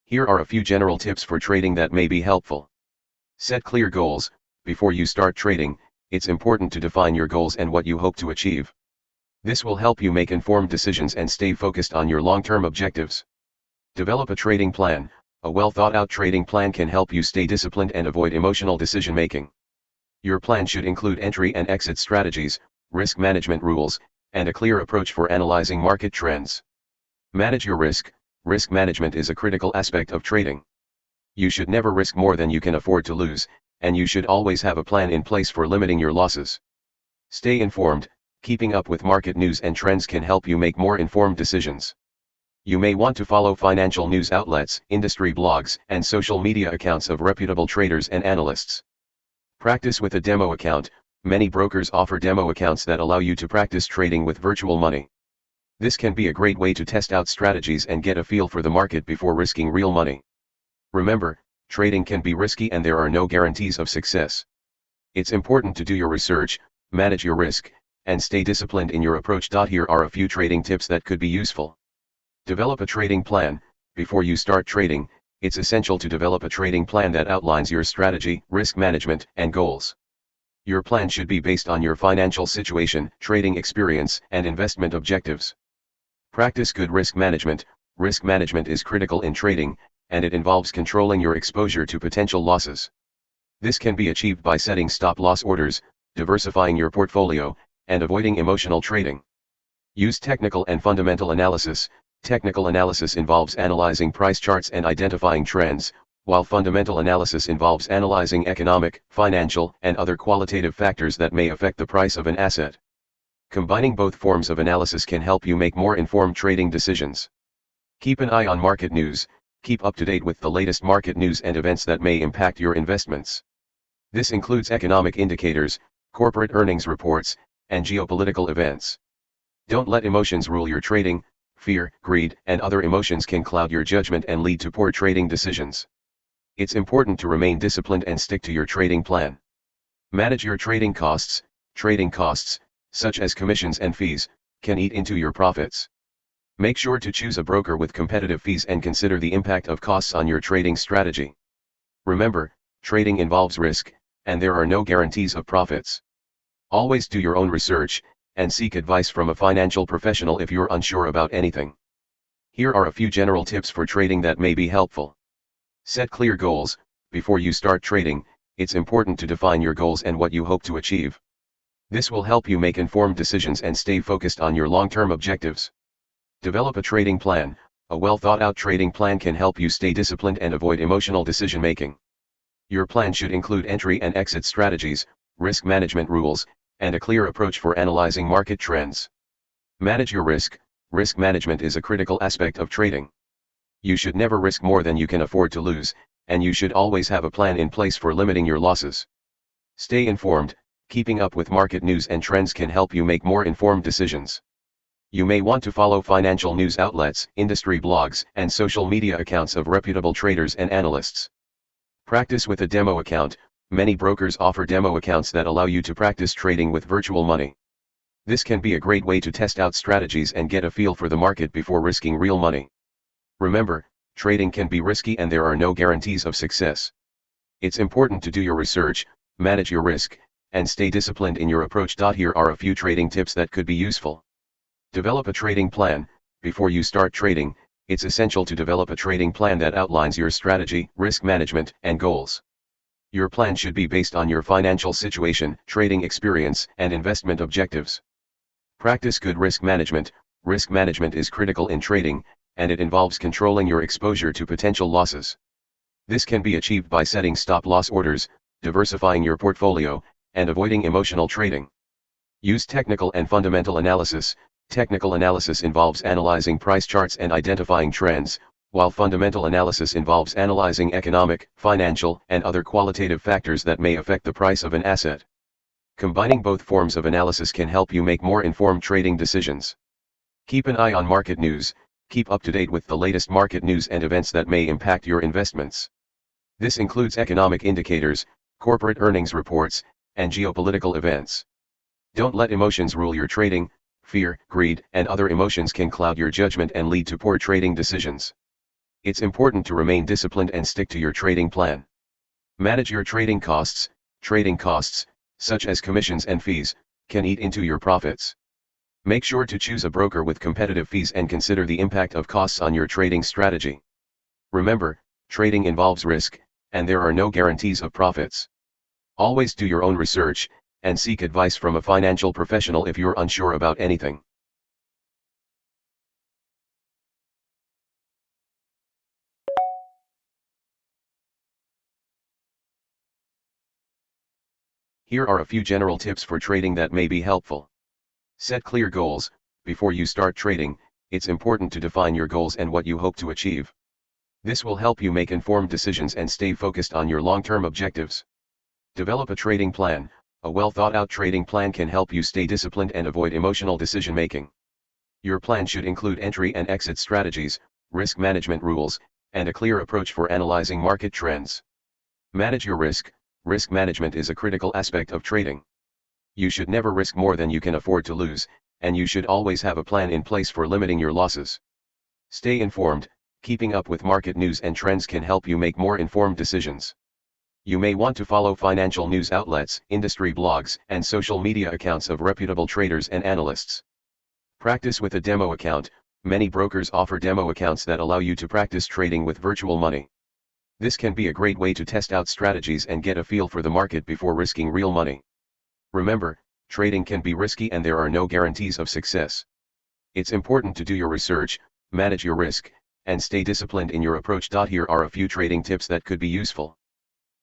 Here are a few general tips for trading that may be helpful. Set clear goals. Before you start trading, it's important to define your goals and what you hope to achieve. This will help you make informed decisions and stay focused on your long-term objectives. Develop a trading plan. A well-thought-out trading plan can help you stay disciplined and avoid emotional decision-making. Your plan should include entry and exit strategies, risk management rules, and a clear approach for analyzing market trends. Manage your risk. Risk management is a critical aspect of trading. You should never risk more than you can afford to lose, and you should always have a plan in place for limiting your losses. Stay informed. Keeping up with market news and trends can help you make more informed decisions. You may want to follow financial news outlets, industry blogs, and social media accounts of reputable traders and analysts. Practice with a demo account. Many brokers offer demo accounts that allow you to practice trading with virtual money. This can be a great way to test out strategies and get a feel for the market before risking real money. Remember, trading can be risky and there are no guarantees of success. It's important to do your research, manage your risk, and stay disciplined in your approach. Here are a few trading tips that could be useful. Develop a trading plan. Before you start trading, it's essential to develop a trading plan that outlines your strategy, risk management, and goals. Your plan should be based on your financial situation, trading experience, and investment objectives. Practice good risk management. Risk management is critical in trading, and it involves controlling your exposure to potential losses. This can be achieved by setting stop-loss orders, diversifying your portfolio, and avoiding emotional trading. Use technical and fundamental analysis. Technical analysis involves analyzing price charts and identifying trends, while fundamental analysis involves analyzing economic, financial, and other qualitative factors that may affect the price of an asset. Combining both forms of analysis can help you make more informed trading decisions. Keep an eye on market news. Keep up to date with the latest market news and events that may impact your investments. This includes economic indicators, corporate earnings reports, and geopolitical events. Don't let emotions rule your trading. Fear, greed, and other emotions can cloud your judgment and lead to poor trading decisions. It's important to remain disciplined and stick to your trading plan. Manage your trading costs. Trading costs, such as commissions and fees, can eat into your profits. Make sure to choose a broker with competitive fees and consider the impact of costs on your trading strategy. Remember, trading involves risk, and there are no guarantees of profits. Always do your own research, and seek advice from a financial professional if you're unsure about anything. Here are a few general tips for trading that may be helpful. Set clear goals. Before you start trading, it's important to define your goals and what you hope to achieve. This will help you make informed decisions and stay focused on your long-term objectives. Develop a trading plan. A well-thought-out trading plan can help you stay disciplined and avoid emotional decision-making. Your plan should include entry and exit strategies, risk management rules, and a clear approach for analyzing market trends. Manage your risk. Risk management is a critical aspect of trading. You should never risk more than you can afford to lose, and you should always have a plan in place for limiting your losses. Stay informed. Keeping up with market news and trends can help you make more informed decisions. You may want to follow financial news outlets, industry blogs, and social media accounts of reputable traders and analysts. Practice with a demo account. Many brokers offer demo accounts that allow you to practice trading with virtual money. This can be a great way to test out strategies and get a feel for the market before risking real money. Remember, trading can be risky and there are no guarantees of success. It's important to do your research, manage your risk, and stay disciplined in your approach. Here are a few trading tips that could be useful. Develop a trading plan. Before you start trading, it's essential to develop a trading plan that outlines your strategy, risk management, and goals. Your plan should be based on your financial situation, trading experience, and investment objectives. Practice good risk management. Risk management is critical in trading, and it involves controlling your exposure to potential losses. This can be achieved by setting stop-loss orders, diversifying your portfolio, and avoiding emotional trading. Use technical and fundamental analysis. Technical analysis involves analyzing price charts and identifying trends, while fundamental analysis involves analyzing economic, financial, and other qualitative factors that may affect the price of an asset. Combining both forms of analysis can help you make more informed trading decisions. Keep an eye on market news. Keep up to date with the latest market news and events that may impact your investments. This includes economic indicators, corporate earnings reports, and geopolitical events. Don't let emotions rule your trading. Fear, greed, and other emotions can cloud your judgment and lead to poor trading decisions. It's important to remain disciplined and stick to your trading plan. Manage your trading costs. Trading costs, such as commissions and fees, can eat into your profits. Make sure to choose a broker with competitive fees and consider the impact of costs on your trading strategy. Remember, trading involves risk, and there are no guarantees of profits. Always do your own research, and seek advice from a financial professional if you're unsure about anything. Here are a few general tips for trading that may be helpful. Set clear goals. Before you start trading, it's important to define your goals and what you hope to achieve. This will help you make informed decisions and stay focused on your long-term objectives. Develop a trading plan. A well-thought-out trading plan can help you stay disciplined and avoid emotional decision-making. Your plan should include entry and exit strategies, risk management rules, and a clear approach for analyzing market trends. Manage your risk. Risk management is a critical aspect of trading. You should never risk more than you can afford to lose, and you should always have a plan in place for limiting your losses. Stay informed. Keeping up with market news and trends can help you make more informed decisions. You may want to follow financial news outlets, industry blogs, and social media accounts of reputable traders and analysts. Practice with a demo account. Many brokers offer demo accounts that allow you to practice trading with virtual money. This can be a great way to test out strategies and get a feel for the market before risking real money. Remember, trading can be risky and there are no guarantees of success. It's important to do your research, manage your risk, and stay disciplined in your approach. Here are a few trading tips that could be useful.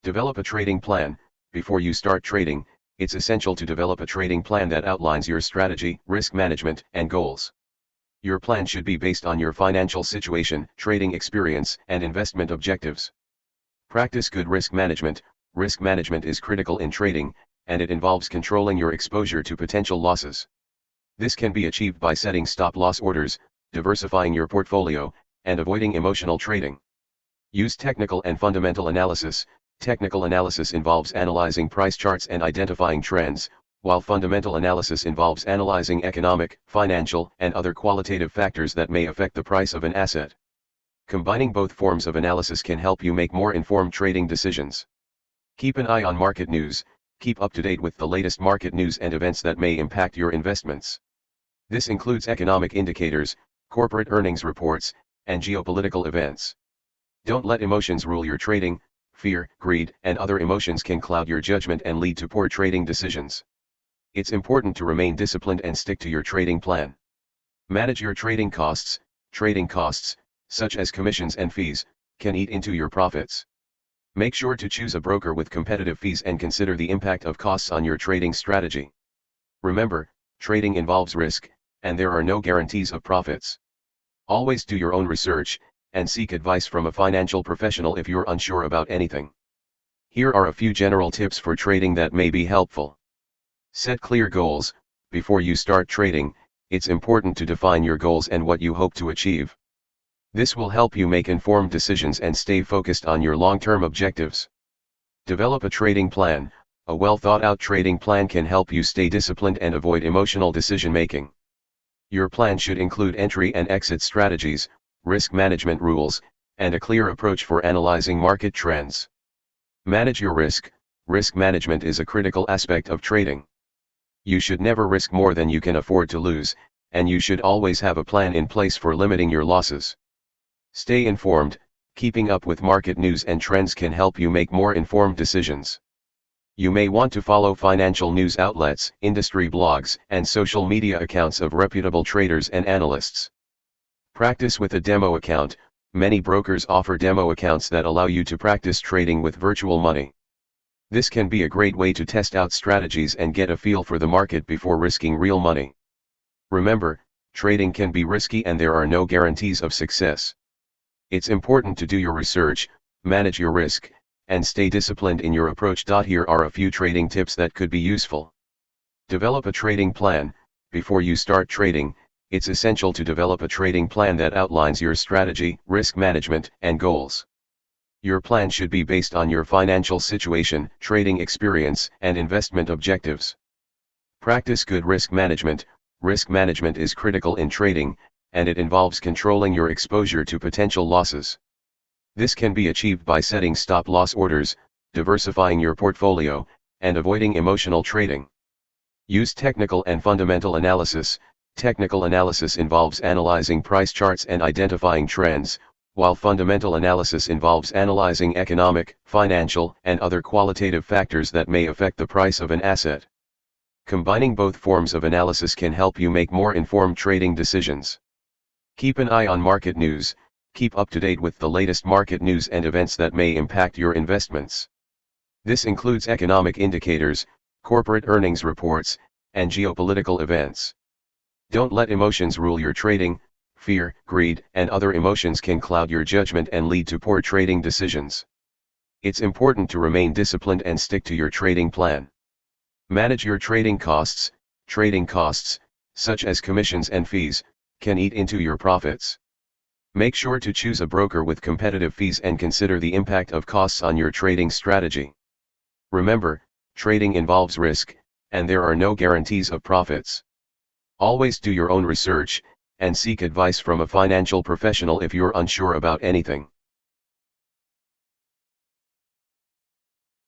Develop a trading plan. Before you start trading, it's essential to develop a trading plan that outlines your strategy, risk management, and goals. Your plan should be based on your financial situation, trading experience, and investment objectives. Practice good risk management. Risk management is critical in trading, and it involves controlling your exposure to potential losses. This can be achieved by setting stop-loss orders, diversifying your portfolio, and avoiding emotional trading. Use technical and fundamental analysis. Technical analysis involves analyzing price charts and identifying trends, while fundamental analysis involves analyzing economic, financial, and other qualitative factors that may affect the price of an asset. Combining both forms of analysis can help you make more informed trading decisions. Keep an eye on market news. Keep up to date with the latest market news and events that may impact your investments. This includes economic indicators, corporate earnings reports, and geopolitical events. Don't let emotions rule your trading. Fear, greed, and other emotions can cloud your judgment and lead to poor trading decisions. It's important to remain disciplined and stick to your trading plan. Manage your trading costs. Trading costs, such as commissions and fees, can eat into your profits. Make sure to choose a broker with competitive fees and consider the impact of costs on your trading strategy. Remember, trading involves risk, and there are no guarantees of profits. Always do your own research, and seek advice from a financial professional if you're unsure about anything. Here are a few general tips for trading that may be helpful. Set clear goals. Before you start trading, it's important to define your goals and what you hope to achieve. This will help you make informed decisions and stay focused on your long-term objectives. Develop a trading plan. A well-thought-out trading plan can help you stay disciplined and avoid emotional decision-making. Your plan should include entry and exit strategies, risk management rules, and a clear approach for analyzing market trends. Manage your risk. Risk management is a critical aspect of trading. You should never risk more than you can afford to lose, and you should always have a plan in place for limiting your losses. Stay informed. Keeping up with market news and trends can help you make more informed decisions. You may want to follow financial news outlets, industry blogs, and social media accounts of reputable traders and analysts. Practice with a demo account. Many brokers offer demo accounts that allow you to practice trading with virtual money. This can be a great way to test out strategies and get a feel for the market before risking real money. Remember, trading can be risky and there are no guarantees of success. It's important to do your research, manage your risk, and stay disciplined in your approach. Here are a few trading tips that could be useful. Develop a trading plan. Before you start trading, it's essential to develop a trading plan that outlines your strategy, risk management, and goals. Your plan should be based on your financial situation, trading experience, and investment objectives. Practice good risk management. Risk management is critical in trading, and it involves controlling your exposure to potential losses. This can be achieved by setting stop-loss orders, diversifying your portfolio, and avoiding emotional trading. Use technical and fundamental analysis. Technical analysis involves analyzing price charts and identifying trends, while fundamental analysis involves analyzing economic, financial, and other qualitative factors that may affect the price of an asset. Combining both forms of analysis can help you make more informed trading decisions. Keep an eye on market news. Keep up to date with the latest market news and events that may impact your investments. This includes economic indicators, corporate earnings reports, and geopolitical events. Don't let emotions rule your trading. Fear, greed, and other emotions can cloud your judgment and lead to poor trading decisions. It's important to remain disciplined and stick to your trading plan. Manage your trading costs. Trading costs, such as commissions and fees, can eat into your profits. Make sure to choose a broker with competitive fees and consider the impact of costs on your trading strategy. Remember, trading involves risk, and there are no guarantees of profits. Always do your own research, and seek advice from a financial professional if you're unsure about anything.